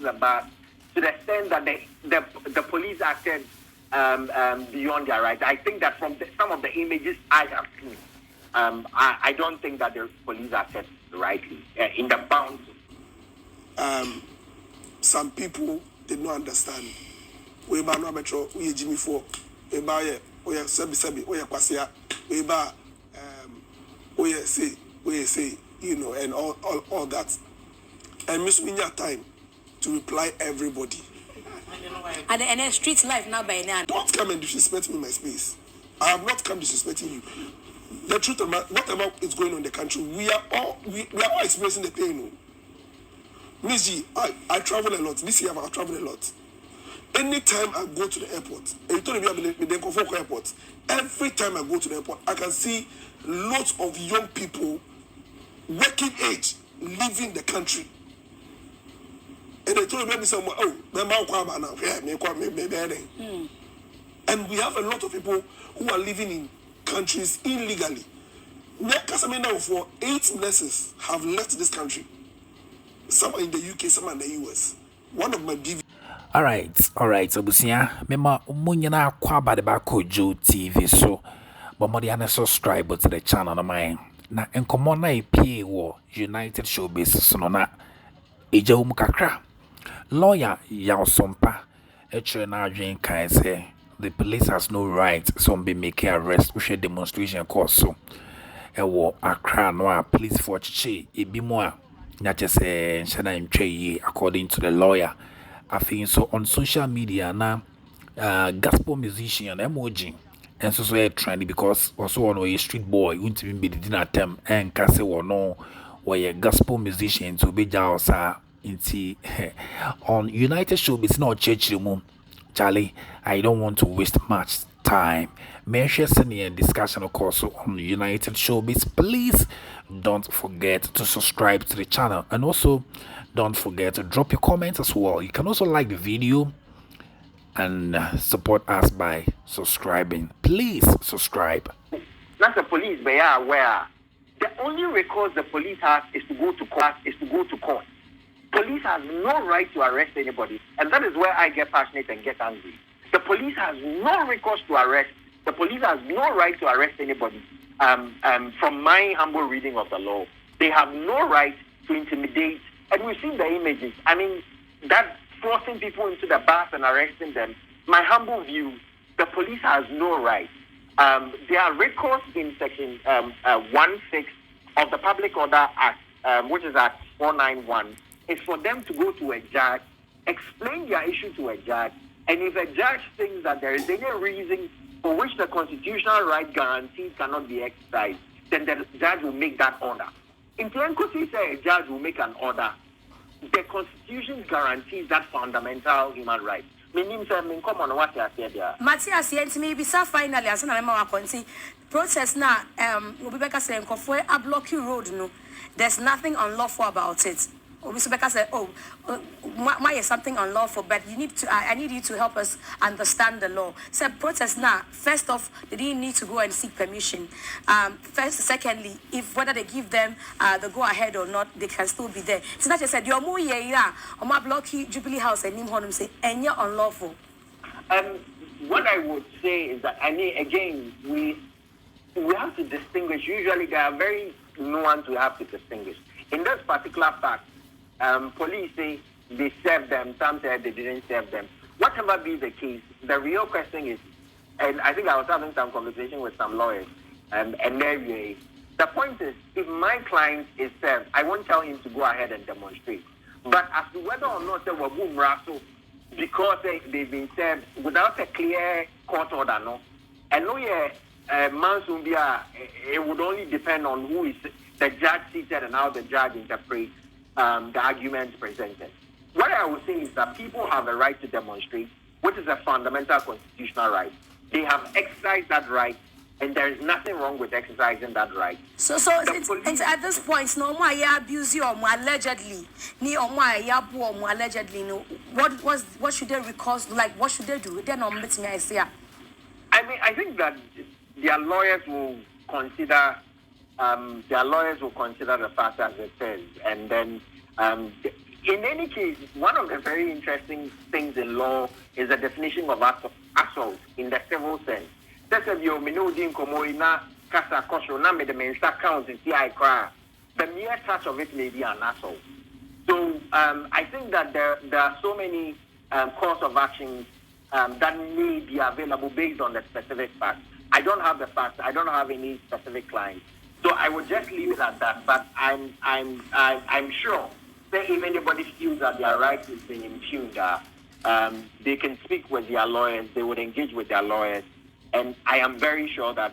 the bus to the extent that the police acted beyond their rights. I think that from some of the images I have seen, I don't think that the police acted rightly in the bounds. Some people did not understand. We ba no metro, we Jimmy for, we ba we sebi, we kwasia, we ba we say, you know, and all that. And miss me your time to reply everybody. And then street life now by now. Don't come and disrespect me in my space. I have not come disrespecting you. The truth about whatever is going on in the country, we are all experiencing the pain. Miss G, I travel a lot. This year I've traveled a lot. Anytime I go to the airport, and you told me about the airport, every time I go to the airport, I can see lots of young people, working age, leaving the country. And they told me someone, oh, and we have a lot of people who are living in countries illegally. Now for 8 nurses have left this country. Some are in the UK, some are in the US. One of my DV. All right. So busia, mema umunyana kwa badebako Joe TV so, but modiana subscribe to the channel na mine. Na enkomo na epie wo United Showbiz so na eja umukakra. Lawyer Yaosompa etre na adwen kan say the police has no right to be making arrest we share demonstration course so ewo Accra no a police for chichi ebi mo a nya chese nshana ntwe yi according to the lawyer. I think so on social media na gospel musician MOG and so a trendy because also on a street boy won't even be the dinner term and can say or no or a gospel musician to be jawsa inti on United Showbiz not church room. Charlie, I don't want to waste much time. May share senior discussion of course on United Showbiz. Please don't forget to subscribe to the channel and also don't forget to drop your comments as well. You can also like the video and support us by subscribing. Please subscribe. Not the police, but yeah, aware. The only recourse the police has is to go to court. Police has no right to arrest anybody, and that is where I get passionate and get angry. The police has no recourse to arrest. The police has no right to arrest anybody. From my humble reading of the law, they have no right to intimidate. And we've seen the images. I mean, that forcing people into the bus and arresting them. My humble view, the police has no right. There are recourse in section 16 of the Public Order Act, which is Act 491. It's for them to go to a judge, explain their issue to a judge, and if a judge thinks that there is any reason for which the constitutional right guaranteed cannot be exercised, then the judge will make that order. In Plenkosi, say a judge will make an order. The Constitution guarantees that fundamental human right. Meaning, come on, what you said there. Matthias, yes, maybe so finally, as an American process now, Rebecca saying, for a blocky road, no, there's nothing unlawful about it. Rebecca said, why is something unlawful? But you need to, I need you to help us understand the law. So protest now, first off, they didn't need to go and seek permission. Secondly, if whether they give them the go ahead or not, they can still be there. So that just said, you're more on my blocky Jubilee House and Nimhonum say, and you're unlawful. What I would say is that, I mean, again, we have to distinguish. Usually there are very nuanced we have to distinguish. In this particular fact, police say they served them, some said they didn't serve them. Whatever be the case, the real question is, and I think I was having some conversation with some lawyers, and the point is, if my client is served, I won't tell him to go ahead and demonstrate. But as to whether or not they were boom rassle, because they've been served without a clear court order, no, and no, Mansumbia, it would only depend on who is the judge seated and how the judge interprets the arguments presented. What I would say is that people have a right to demonstrate, which is a fundamental constitutional right. They have exercised that right, and there is nothing wrong with exercising that right. So it's at this point, no more abuse you or more allegedly, ni or more allegedly. No, what should they recourse? Like, what should they do? They're not meeting I say. I mean, I think that their lawyers will consider. Their lawyers will consider the fact as it is, and then in any case, one of the very interesting things in law is the definition of assault in the civil sense. That's if you know the incomoina casa kosho na me the mensa counts in CI cry. The mere touch of it may be an assault. So I think that there are so many course of actions that may be available based on the specific facts. I don't have the facts. I don't have any specific clients. So I would just leave it at that. But I'm sure that if anybody feels that their right is being impugned, they can speak with their lawyers. They would engage with their lawyers, and I am very sure that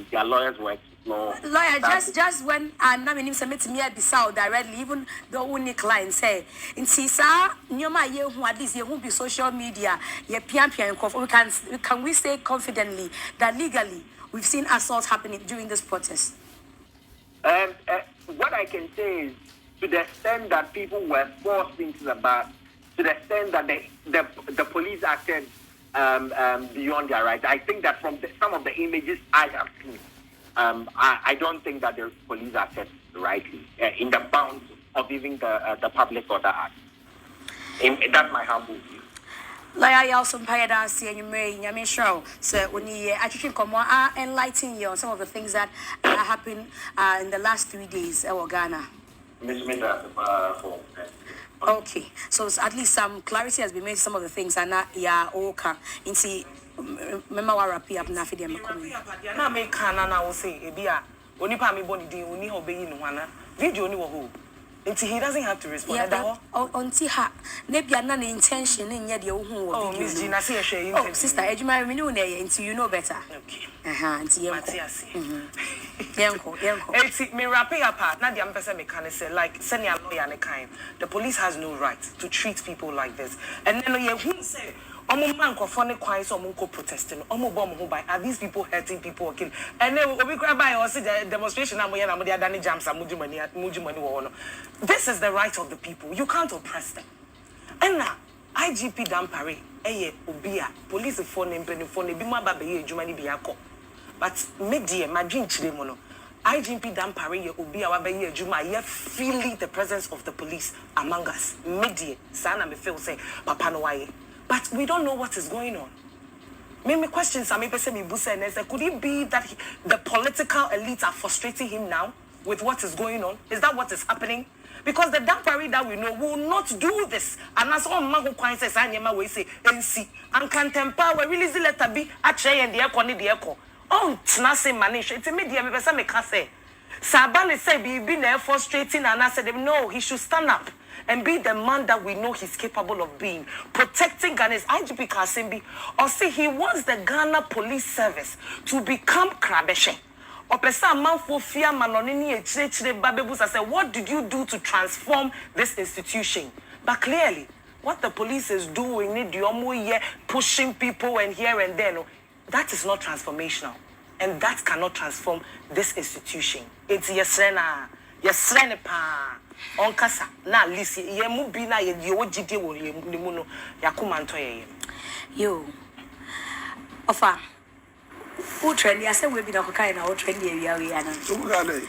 their lawyers will explore. Lawyer, just when I submit me at Bissau directly, even the only client say in Sisa, Nyoma ye who at least ye won't be social media, ye pian. Can we say confidently that legally we've seen assaults happening during this protest? What I can say is, to the extent that people were forced into the bus, to the extent that the police acted beyond their rights, I think that from some of the images I have seen, I don't think that the police acted rightly in the bounds of even the Public Order Act. That's my humble view. Lawyer, also paid us and you may show. So when you actually come on, enlighten you on some of the things that happened in the last 3 days in Ghana. Okay, so at least some clarity has been made to some of the things, and now okay. In see, remember what wrap up na fidi amakomi. Na me kana na wo say ebia oni pa me boni din oni obeyi no hwana video ni wo ho. Until he doesn't have to respond. Until her, maybe another intention in your home. Oh, Miss Gina, see a shame. Oh, sister, Edgemar, we know until you know better. Okay. Until you me wrapping up, not the ambassador mechanic say, like, send your lawyer and a kind. The police has no right to treat people like this. And then you say, man funny quiet so protesting. Are these people hurting people or killing? And then we grab by or see the demonstration. This is the right of the people. You can't oppress them. And now, IGP Dampare, Obia, police phone and phone, Bima Baby, Jumani Biako. But media, my dream chilemono. IGP Dampare, Obia, Wabaye, Juma, yet feeling the presence of the police among us. Media, Sana me feel say, Papa no waye. But we don't know what is going on. Many questions I may say could it be that the political elites are frustrating him now with what is going on? Is that what is happening? Because the Dampare that we know will not do this. And as all Mago Quine says, we say, NC, and can temper, we release the letter B, Ache and the echo, the echo. Oh, Tnase Manish, it's a media, maybe some can say. Sabane said, be there frustrating, and I said, no, he should stand up and be the man that we know he's capable of being, protecting Ghana's IGP Kasimbi, or say he wants the Ghana Police Service to become Krabeshe. Or pesa man for fear manonini babebus. I said, what did you do to transform this institution? But clearly, what the police is doing, pushing people and here and there, no, that is not transformational, and that cannot transform this institution. It's yesrena pa. On kasa na lisi ye mu bi na ye wo gide wo ye mu no yakoma nto ye yo ofa who trend ya say we bi na ko kai na wo trend ye wi ana so ga dey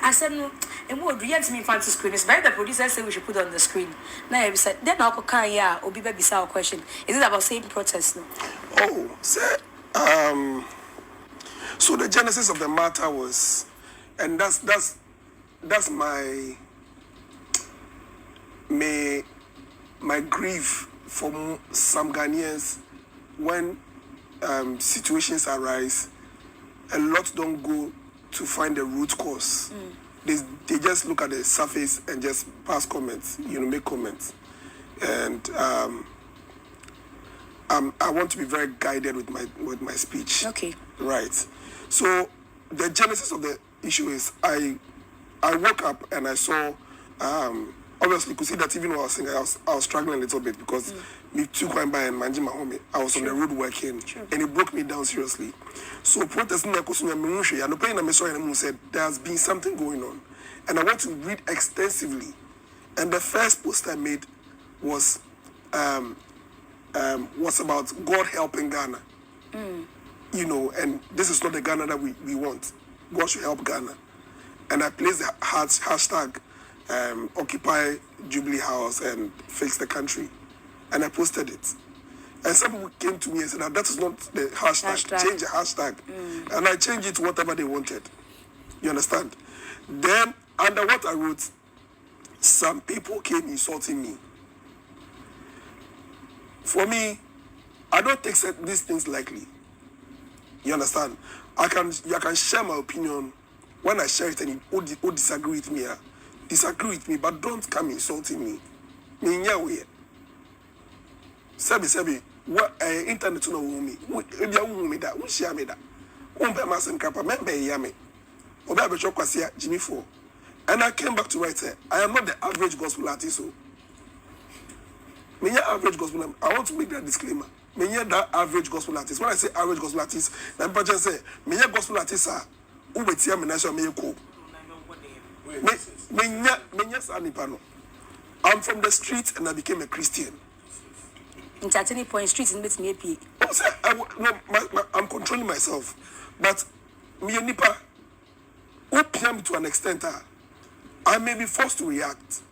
I said no e mo do yet me fancy screen is better the producer say we should put on the screen na you said then na ko kai ya obi be bisa question is it about same protest no oh say so the genesis of the matter was, and that's my grief for some Ghanaians when situations arise. A lot don't go to find the root cause. They just look at the surface and just pass comments, make comments. And I want to be very guided with my speech. Okay. Right. So the genesis of the issue is I woke up and I saw, obviously, you could see that even when I was singing, I was struggling a little bit because me too going by and managing my home. I was on the road working, and it broke me down seriously. So protesting, I said there has been something going on, and I want to read extensively. And the first post I made was about God helping Ghana. And this is not the Ghana that we want. God should help Ghana. And I placed the hashtag occupy Jubilee House and fix the country. And I posted it. And some people came to me and said, that is not the hashtag. Change the hashtag. And I changed it to whatever they wanted. You understand? Then, under what I wrote, some people came insulting me. For me, I don't take these things lightly. You understand? I can share my opinion. When I share it and you disagree with me, but don't come insulting me. Sebi, what internet no me. If you me that, share me that. Mass crapa, member yame. Oba Jimmy 4. And I came back to write it. I am not the average gospel artist. So, me average gospel. I want to make that disclaimer. Me that average gospel artist. When I say average gospel artist, then people just say me gospel artist are who be tia me nation me ko. I'm from the street and I became a Christian. In Chatini Point Street in me AP. I'm controlling myself, but me nipa opium to an extent. I may be forced to react.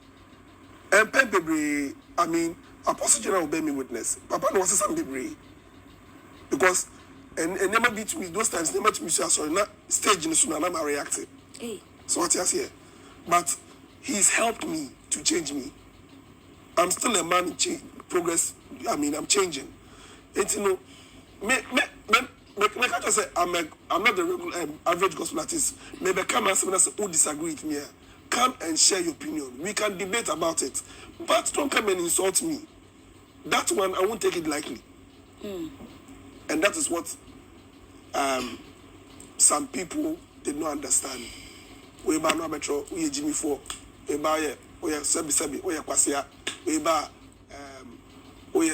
And Pempebre, I mean, Apostle General will bear me witness. Papa no was some debris. Because and never beat me those times, never to me sorry, not stage in the soon and I'm reacting. Hey. So what you here? But he's helped me to change me. I'm still a man in progress. I mean, I'm changing. And you know, I just say I'm not the regular average gospel artist. Maybe come and say who disagree with me. Come and share your opinion. We can debate about it, but don't come and insult me. That one I won't take it lightly. And that is what some people did not understand. We buy no metro, we Jimmy 4, we buy we sebi, we kwasia, we buy we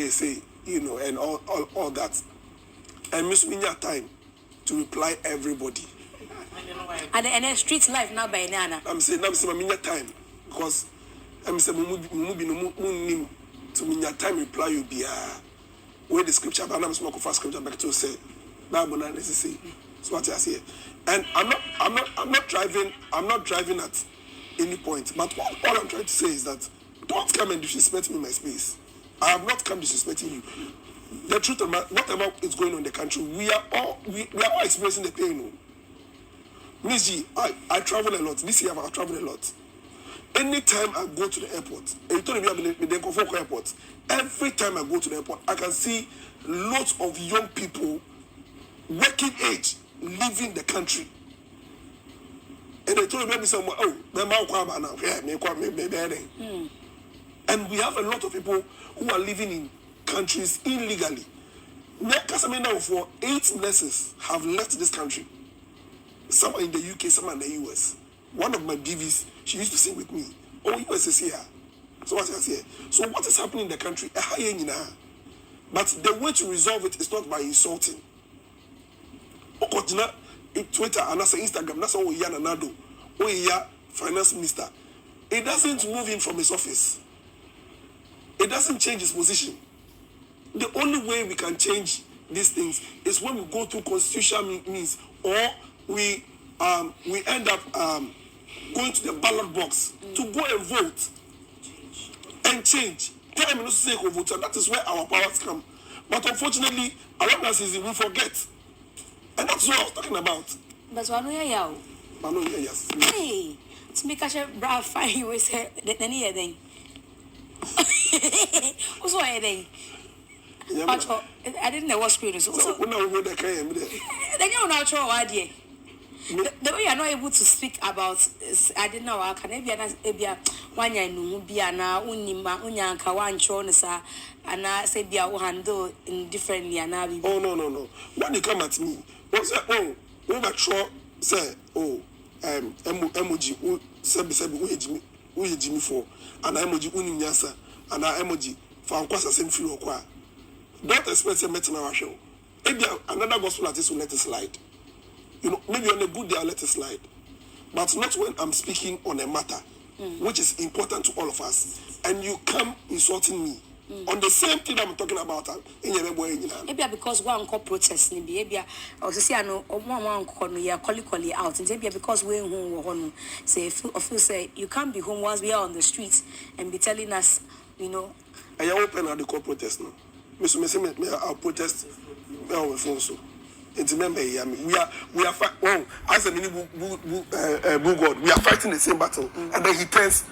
say, you know, and all that. And miss me time to reply everybody. And then street life now by Nana. I'm saying time because I'm saying moving to me time reply you be where the scripture but I'm smoke for scripture back to say Bible not necessary. So what I say. And I'm not driving at any point. But all I'm trying to say is that don't come and disrespect me in my space. I have not come disrespecting you. The truth about whatever is going on in the country, we are all experiencing the pain. Miss G, I travel a lot. This year I've traveled a lot. Anytime I go to the airport, and you told me I've been there for airport. Every time I go to the airport, I can see lots of young people, working age, leaving the country. And they told me some and we have a lot of people who are living in countries illegally. Now for 8 nurses have left this country. Some are in the UK, some are in the US. One of my BVs, she used to sing with me. Oh, US is here. So what I say? So what is happening in the country? But the way to resolve it is not by insulting. Twitter and Instagram, that's all we are Nado. We are finance minister. It doesn't move him from his office. It doesn't change his position. The only way we can change these things is when we go through constitutional means, or we end up going to the ballot box to go and vote and change. Time is not to vote, and that is where our powers come. But unfortunately, a lot of us we forget, and that's what I was talking about. But I know yes. Hey, to make a brave fine, you will say that any other. What's why then? I didn't know what screen is. So when I went there, then you're not sure what idea. The way you're not able to speak about, I didn't know. I can be one year no be an unima unyanka one chonesa and I say be a handle indifferently and I oh no. When you come at me, what's that? Oh, over sure say MOG sebi we Jimmy 4 and MOG uninyasa and MOG for kwasa same free okwa. Don't expect a meeting our show. Maybe another gospel artist will let it slide. You know, maybe on a good day I'll let it slide. But not when I'm speaking on a matter which is important to all of us. And you come insulting me. on the same thing I'm talking about. Maybe because one call protest, maybe or to see I know one call no call out, and maybe because we're home say feel say you can't be home once we are on the streets and be telling us, you know. I open at the call protest now. I'll protest. I'll phone so. And remember, we are fighting. Oh, as a mini God, we are fighting the same battle, and then he turns